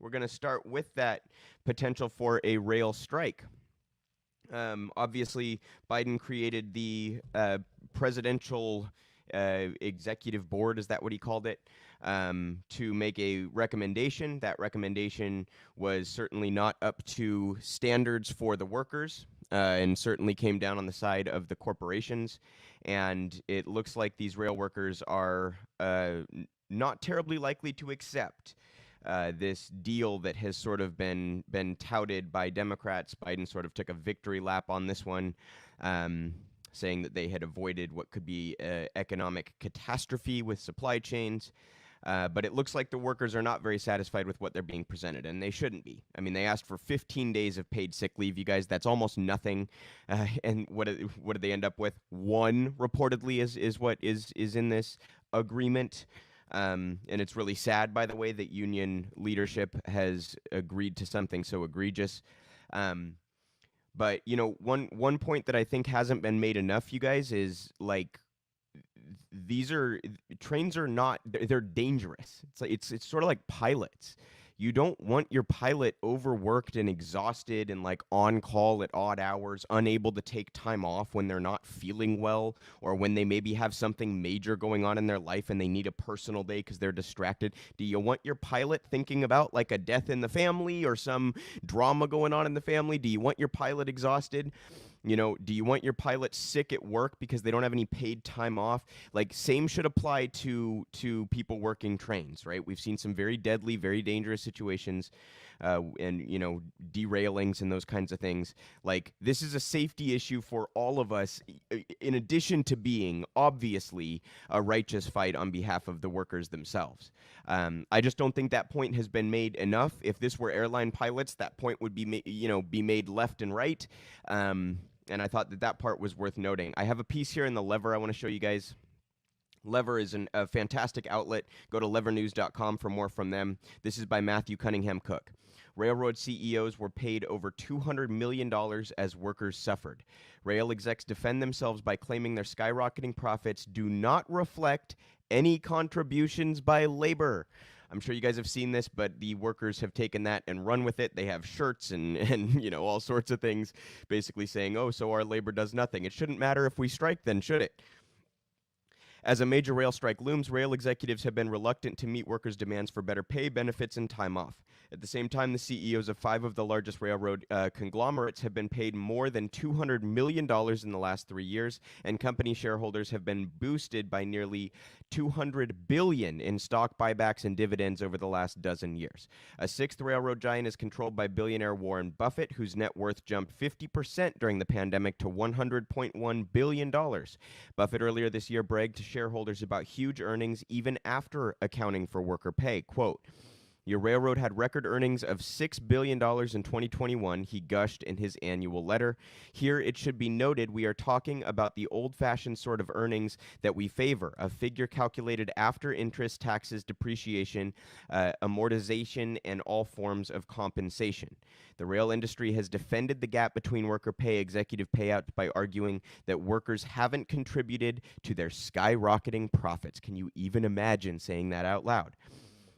We're going to start with that potential for a rail strike. Obviously, Biden created the presidential executive board, is that what he called it, to make a recommendation. That recommendation was certainly not up to standards for the workers, and certainly came down on the side of the corporations. And it looks like these rail workers are not terribly likely to accept this deal that has sort of been touted by Democrats. Biden sort of took a victory lap on this one, saying that they had avoided what could be economic catastrophe with supply chains. But it looks like the workers are not very satisfied with what they're being presented, and they shouldn't be. I mean, they asked for 15 days of paid sick leave, you guys. That's almost nothing. And what did they end up with? One, reportedly, is what is in this agreement. And it's really sad, by the way, that union leadership has agreed to something so egregious. But one point that I think hasn't been made enough, you guys, is like trains are not, they're dangerous. It's sort of like pilots. You don't want your pilot overworked and exhausted and like on call at odd hours, unable to take time off when they're not feeling well, or when they maybe have something major going on in their life and they need a personal day because they're distracted. Do you want your pilot thinking about like a death in the family or some drama going on in the family? Do you want your pilot exhausted? Do you want your pilot sick at work because they don't have any paid time off? Like, same should apply to people working trains, right? We've seen some very deadly, very dangerous situations, and derailings and those kinds of things. Like, this is a safety issue for all of us, in addition to being obviously a righteous fight on behalf of the workers themselves. I just don't think that point has been made enough. If this were airline pilots, that point would be made left and right. And I thought that part was worth noting. I have a piece here in the Lever I want to show you guys. Lever is a fantastic outlet. Go to levernews.com for more from them. This is by Matthew Cunningham Cook. Railroad CEOs were paid over $200 million as workers suffered. Rail execs defend themselves by claiming their skyrocketing profits do not reflect any contributions by labor. I'm sure you guys have seen this, but the workers have taken that and run with it. They have shirts and all sorts of things basically saying, oh, so our labor does nothing. It shouldn't matter if we strike then, should it? As a major rail strike looms, rail executives have been reluctant to meet workers' demands for better pay, benefits, and time off. At the same time, the CEOs of 5 of the largest railroad conglomerates have been paid more than $200 million in the last 3 years, and company shareholders have been boosted by nearly $200 billion in stock buybacks and dividends over the last dozen years. A 6th railroad giant is controlled by billionaire Warren Buffett, whose net worth jumped 50% during the pandemic to $100.1 billion. Buffett earlier this year bragged to shareholders about huge earnings even after accounting for worker pay. Quote, "Your railroad had record earnings of $6 billion in 2021, he gushed in his annual letter. Here it should be noted we are talking about the old-fashioned sort of earnings that we favor, a figure calculated after interest, taxes, depreciation, amortization, and all forms of compensation. The rail industry has defended the gap between worker pay executive payouts by arguing that workers haven't contributed to their skyrocketing profits." Can you even imagine saying that out loud?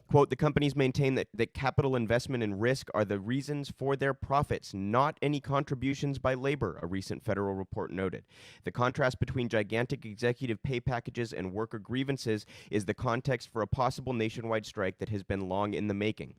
Quote, "The companies maintain that capital investment and risk are the reasons for their profits, not any contributions by labor," a recent federal report noted. "The contrast between gigantic executive pay packages and worker grievances is the context for a possible nationwide strike that has been long in the making.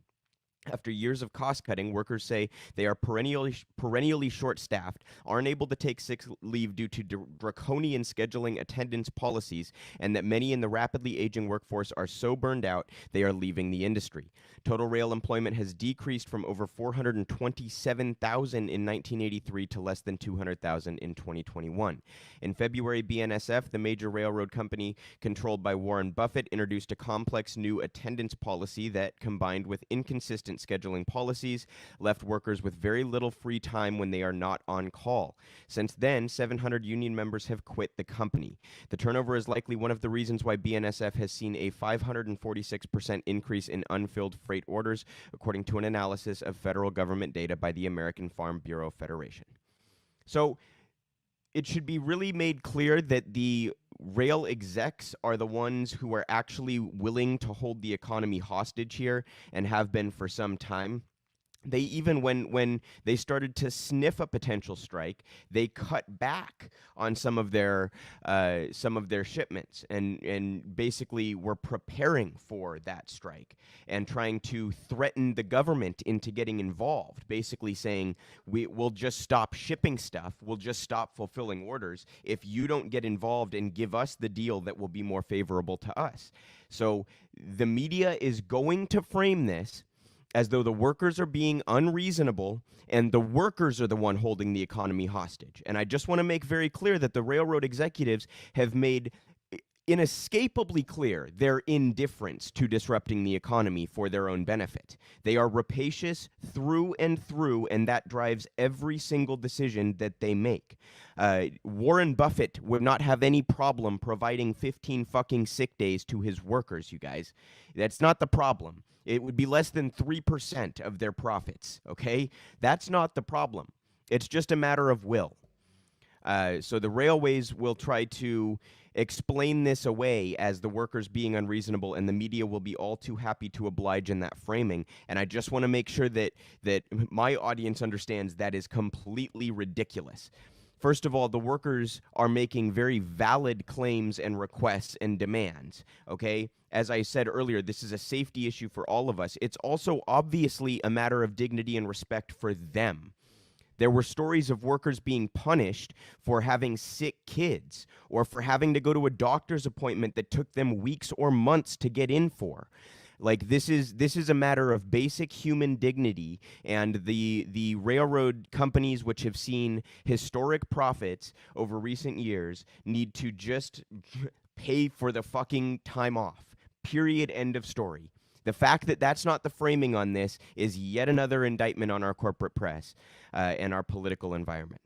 After years of cost-cutting, workers say they are perennially short-staffed, aren't able to take sick leave due to draconian scheduling attendance policies, and that many in the rapidly aging workforce are so burned out they are leaving the industry. Total rail employment has decreased from over 427,000 in 1983 to less than 200,000 in 2021. In February, BNSF, the major railroad company controlled by Warren Buffett, introduced a complex new attendance policy that, combined with inconsistent scheduling policies, left workers with very little free time when they are not on call. Since then, 700 union members have quit the company. The turnover is likely one of the reasons why BNSF has seen a 546% increase in unfilled freight orders, according to an analysis of federal government data by the American Farm Bureau Federation. So, it should be really made clear that the rail execs are the ones who are actually willing to hold the economy hostage here and have been for some time. They even when they started to sniff a potential strike, they cut back on some of their shipments and basically were preparing for that strike and trying to threaten the government into getting involved, basically saying we'll just stop shipping stuff, we'll just stop fulfilling orders if you don't get involved and give us the deal that will be more favorable to us. So the media is going to frame this as though the workers are being unreasonable and the workers are the one holding the economy hostage. And I just want to make very clear that the railroad executives have made inescapably clear their indifference to disrupting the economy for their own benefit. They are rapacious through and through, and that drives every single decision that they make. Warren Buffett would not have any problem providing 15 fucking sick days to his workers, you guys. That's not the problem. It would be less than 3% of their profits, okay? That's not the problem. It's just a matter of will. So the railways will try to explain this away as the workers being unreasonable, and the media will be all too happy to oblige in that framing. And I just want to make sure that my audience understands that is completely ridiculous. First of all, the workers are making very valid claims and requests and demands, okay? As I said earlier, this is a safety issue for all of us. It's also obviously a matter of dignity and respect for them. There were stories of workers being punished for having sick kids or for having to go to a doctor's appointment that took them weeks or months to get in for. Like, this is a matter of basic human dignity, and the railroad companies, which have seen historic profits over recent years, need to just pay for the fucking time off. Period. End of story. The fact that that's not the framing on this is yet another indictment on our corporate press and our political environment.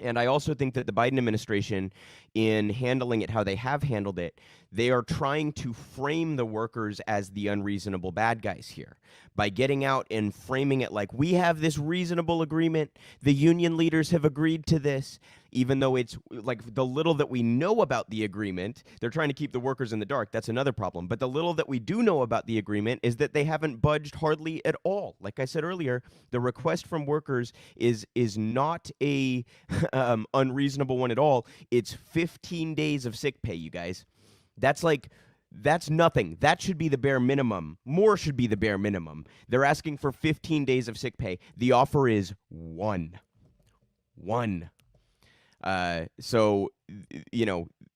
And I also think that the Biden administration, in handling it how they have handled it, they are trying to frame the workers as the unreasonable bad guys here by getting out and framing it like, we have this reasonable agreement, the union leaders have agreed to this, even though it's like the little that we know about the agreement, they're trying to keep the workers in the dark. That's another problem. But the little that we do know about the agreement is that they haven't budged hardly at all. Like I said earlier, the request from workers is not a unreasonable one at all. It's 15 days of sick pay, you guys. That's nothing. That should be the bare minimum. More should be the bare minimum. They're asking for 15 days of sick pay. The offer is one. So,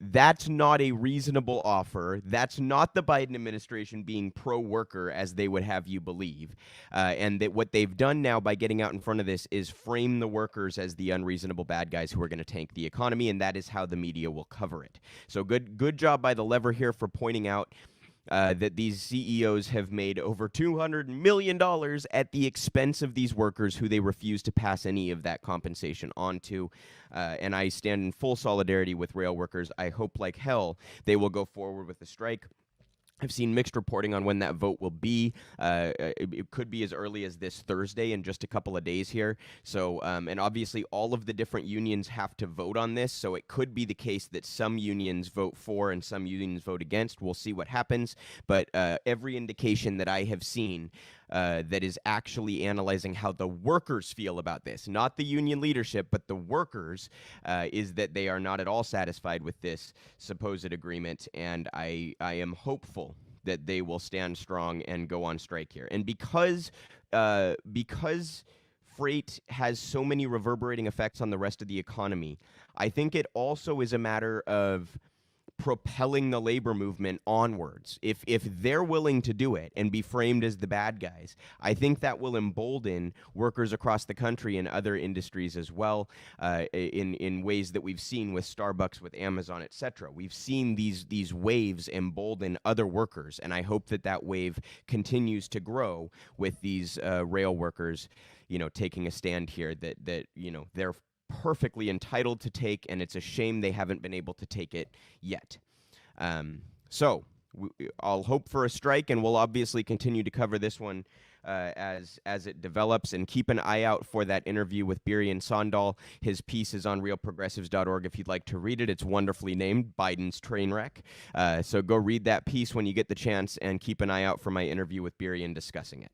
that's not a reasonable offer. That's not the Biden administration being pro-worker, as they would have you believe. And that what they've done now by getting out in front of this is frame the workers as the unreasonable bad guys who are going to tank the economy, and that is how the media will cover it. So good job by the lever here for pointing out that these CEOs have made over $200 million at the expense of these workers who they refuse to pass any of that compensation on to. And I stand in full solidarity with rail workers. I hope like hell they will go forward with the strike. I've seen mixed reporting on when that vote will be. It could be as early as this Thursday in just a couple of days here. So, and obviously all of the different unions have to vote on this. So it could be the case that some unions vote for and some unions vote against. We'll see what happens. But every indication that I have seen that is actually analyzing how the workers feel about this, not the union leadership, but the workers, is that they are not at all satisfied with this supposed agreement. And I am hopeful that they will stand strong and go on strike here. And because freight has so many reverberating effects on the rest of the economy, I think it also is a matter of propelling the labor movement onwards. If they're willing to do it and be framed as the bad guys, I think that will embolden workers across the country and other industries as well, in ways that we've seen with Starbucks, with Amazon, etc. We've seen these waves embolden other workers, and I hope that wave continues to grow with these rail workers, taking a stand here that they're perfectly entitled to take, and it's a shame they haven't been able to take it yet. So I'll hope for a strike, and we'll obviously continue to cover this one as it develops. And keep an eye out for that interview with Biryan Sandal. His piece is on realprogressives.org if you'd like to read it. It's wonderfully named Biden's Trainwreck. So go read that piece when you get the chance, and keep an eye out for my interview with Biryan discussing it.